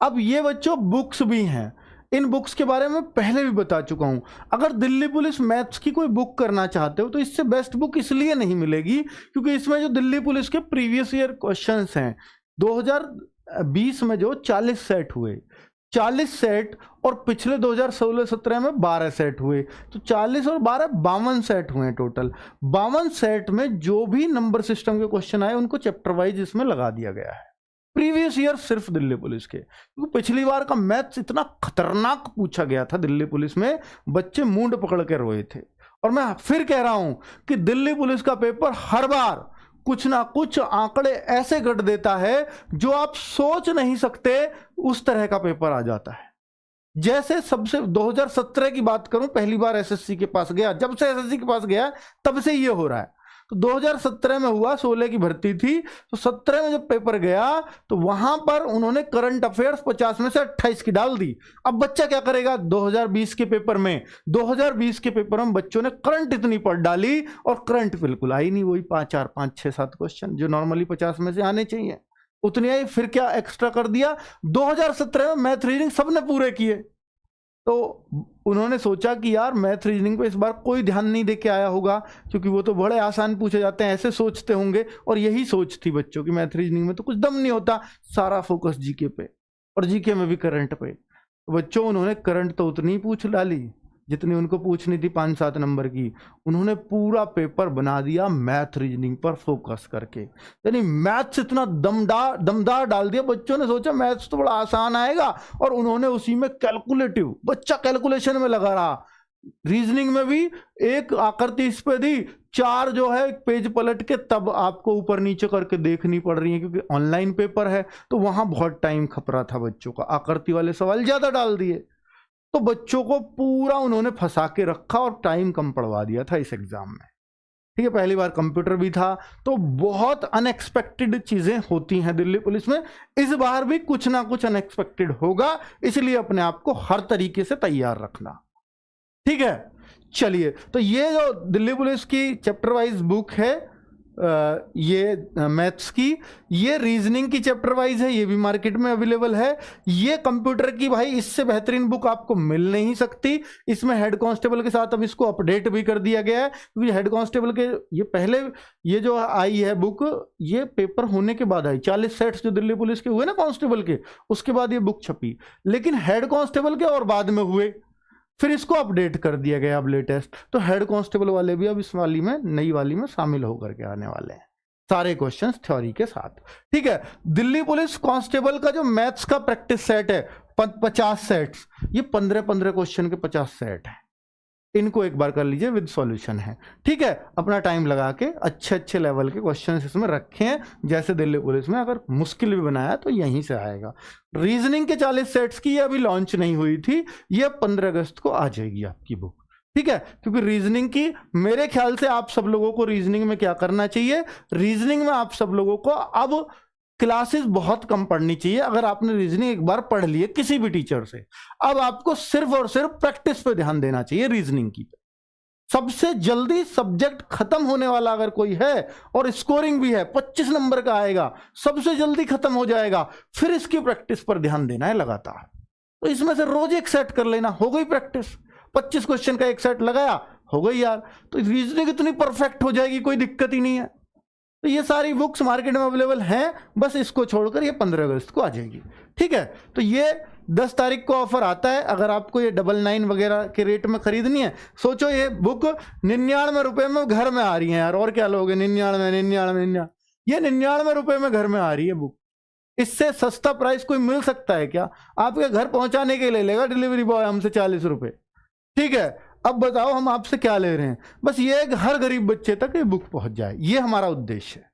अब ये बच्चों बुक्स भी हैं, इन बुक्स के बारे में पहले भी बता चुका हूं। अगर दिल्ली पुलिस मैथ्स की कोई बुक करना चाहते हो तो इससे बेस्ट बुक इसलिए नहीं मिलेगी क्योंककि इसमें जो दिल्ली पुलिस के प्रीवियस ईयर क्वेश्चंस हैं 2020 में जो 40 सेट हुए, 40 सेट, और पिछले 2016-17 में 12 सेट हुए, तो 40 और 12 52 सेट हुए टोटल। 52 सेट में जो भी नंबर सिस्टम के क्वेश्चन आए उनको चैप्टर वाइज इसमें लगा दिया गया है प्रीवियस ईयर सिर्फ दिल्ली पुलिस के, क्योंकि पिछली बार का मैथ्स इतना खतरनाक पूछा गया था दिल्ली पुलिस में, बच्चे मूंड पकड़ के रोए थे। और मैं फिर कह रहा हूं कि दिल्ली पुलिस का पेपर हर बार कुछ ना कुछ आंकड़े ऐसे गढ़ देता है जो आप सोच नहीं सकते, उस तरह का पेपर आ जाता है। जैसे सबसे 2017 की बात करूं, पहली बार एसएससी के पास गया, जब से एसएससी के पास गया तब से ये हो रहा है। तो 2017 में हुआ, 16 की भर्ती थी, तो 17 में जब पेपर गया तो वहां पर उन्होंने करंट अफेयर्स 50 में से 28 की डाल दी। अब बच्चा क्या करेगा 2020 के पेपर में? 2020 के पेपर में बच्चों ने करंट इतनी पढ़ डाली और करंट बिल्कुल आई नहीं, वही 5 6 7 क्वेश्चन जो नॉर्मली 50 में से आने चाहिए उतनी आई। फिर क्या एक्स्ट्रा कर दिया, 2017 में मैथ रीजनिंग सबने पूरे किए, तो उन्होंने सोचा कि यार मैथ रीजनिंग पे इस बार कोई ध्यान नहीं दे के आया होगा क्योंकि वो तो बड़े आसान पूछे जाते हैं, ऐसे सोचते होंगे। और यही सोच थी बच्चों की, मैथ रीजनिंग में तो कुछ दम नहीं होता, सारा फोकस जीके पे, और जीके में भी करंट पे। तो बच्चों उन्होंने करंट तो उतनी ही पूछ डाली जितनी उनको पूछनी थी 5-7 नंबर की, उन्होंने पूरा पेपर बना दिया मैथ रीजनिंग पर फोकस करके। यानी मैथ्स इतना दमदार डाल दिया, बच्चों ने सोचा मैथ्स तो बड़ा आसान आएगा, और उन्होंने उसी में कैलकुलेटिव, बच्चा कैलकुलेशन में लगा रहा। रीजनिंग में भी एक आकृति इस पे दी, 4 जो है पेज पलट के तब आपको ऊपर नीचे करके देखनी पड़ रही है क्योंकि ऑनलाइन पेपर है, तो वहां बहुत टाइम खप रहा था बच्चों का, आकृति वाले सवाल ज्यादा डाल दिए, तो बच्चों को पूरा उन्होंने फंसा के रखा और टाइम कम पड़वा दिया था इस एग्जाम में। ठीक है, पहली बार कंप्यूटर भी था, तो बहुत अनएक्सपेक्टेड चीजें होती हैं दिल्ली पुलिस में। इस बार भी कुछ ना कुछ अनएक्सपेक्टेड होगा, इसलिए अपने आप को हर तरीके से तैयार रखना। ठीक है, चलिए, तो ये जो दिल्ली पुलिस की चैप्टर वाइज बुक है, ये मैथ्स की, ये रीजनिंग की चैप्टर वाइज है, ये भी मार्केट में अवेलेबल है। ये कंप्यूटर की भाई इससे बेहतरीन बुक आपको मिल नहीं सकती। इसमें हेड कांस्टेबल के साथ अब इसको अपडेट भी कर दिया गया है, क्योंकि हेड कांस्टेबल के ये पहले ये जो आई है बुक, ये पेपर होने के बाद आई, 40 सेट्स जो दिल्ली पुलिस के हुए ना कांस्टेबल के, उसके बाद ये बुक छपी, लेकिन हेड कांस्टेबल के और बाद में हुए, फिर इसको अपडेट कर दिया गया अब लेटेस्ट। तो हेड कांस्टेबल वाले भी अब इस वाली में, नई वाली में शामिल होकर के आने वाले हैं, सारे क्वेश्चंस थ्योरी के साथ। ठीक है, दिल्ली पुलिस कांस्टेबल का जो मैथ्स का प्रैक्टिस सेट है 50 सेट्स, ये 15-15 क्वेश्चन के 50 सेट है, इनको एक बार कर लीजिए, विद सॉल्यूशन है। ठीक है, अपना टाइम लगा के अच्छे लेवल के क्वेश्चंस इसमें रखे हैं, जैसे दिल्ली पुलिस में अगर मुश्किल भी बनाया तो यहीं से आएगा। रीजनिंग के 40 सेट्स की ये अभी लॉन्च नहीं हुई थी, ये 15 अगस्त को आ जाएगी आपकी बुक। ठीक है, क्योंकि रीजनिंग की मेरे ख्याल से आप सब लोगों को रीजनिंग में क्या करना चाहिए, रीजनिंग में आप सब लोगों को अब क्लासेस बहुत कम पढ़नी चाहिए। अगर आपने रीजनिंग एक बार पढ़ ली है किसी भी टीचर से, अब आपको सिर्फ और सिर्फ प्रैक्टिस पे ध्यान देना चाहिए रीजनिंग की। सबसे जल्दी सब्जेक्ट खत्म होने वाला अगर कोई है और स्कोरिंग भी है 25 नंबर का आएगा, सबसे जल्दी खत्म हो जाएगा, फिर इसकी प्रैक्टिस पर ध्यान देना है लगातार। तो इसमें से रोज एक सेट कर लेना, हो गई प्रैक्टिस, 25 क्वेश्चन का एक सेट लगाया, हो गई यार, तो रीजनिंग इतनी परफेक्ट हो जाएगी, कोई दिक्कत ही नहीं है। तो ये सारी बुक्स मार्केट में अवेलेबल हैं, बस इसको छोड़कर ये 15 अगस्त को आ जाएगी। ठीक है, तो ये 10 तारीख को ऑफर आता है। अगर आपको ये 99 वगैरह के रेट में खरीदनी है, सोचो ये बुक 99 रुपए में घर में आ रही है यार, और क्या लोगे 99, ये 99 रुपए में घर में आ रही है बुक। इससे सस्ता प्राइस कोई मिल सकता है क्या? आपके घर पहुंचाने के लिए लेगा डिलीवरी बॉय हमसे 40 रुपए। ठीक है, अब बताओ हम आपसे क्या ले रहे हैं, बस ये हर गरीब बच्चे तक ये बुक पहुंच जाए, ये हमारा उद्देश्य है।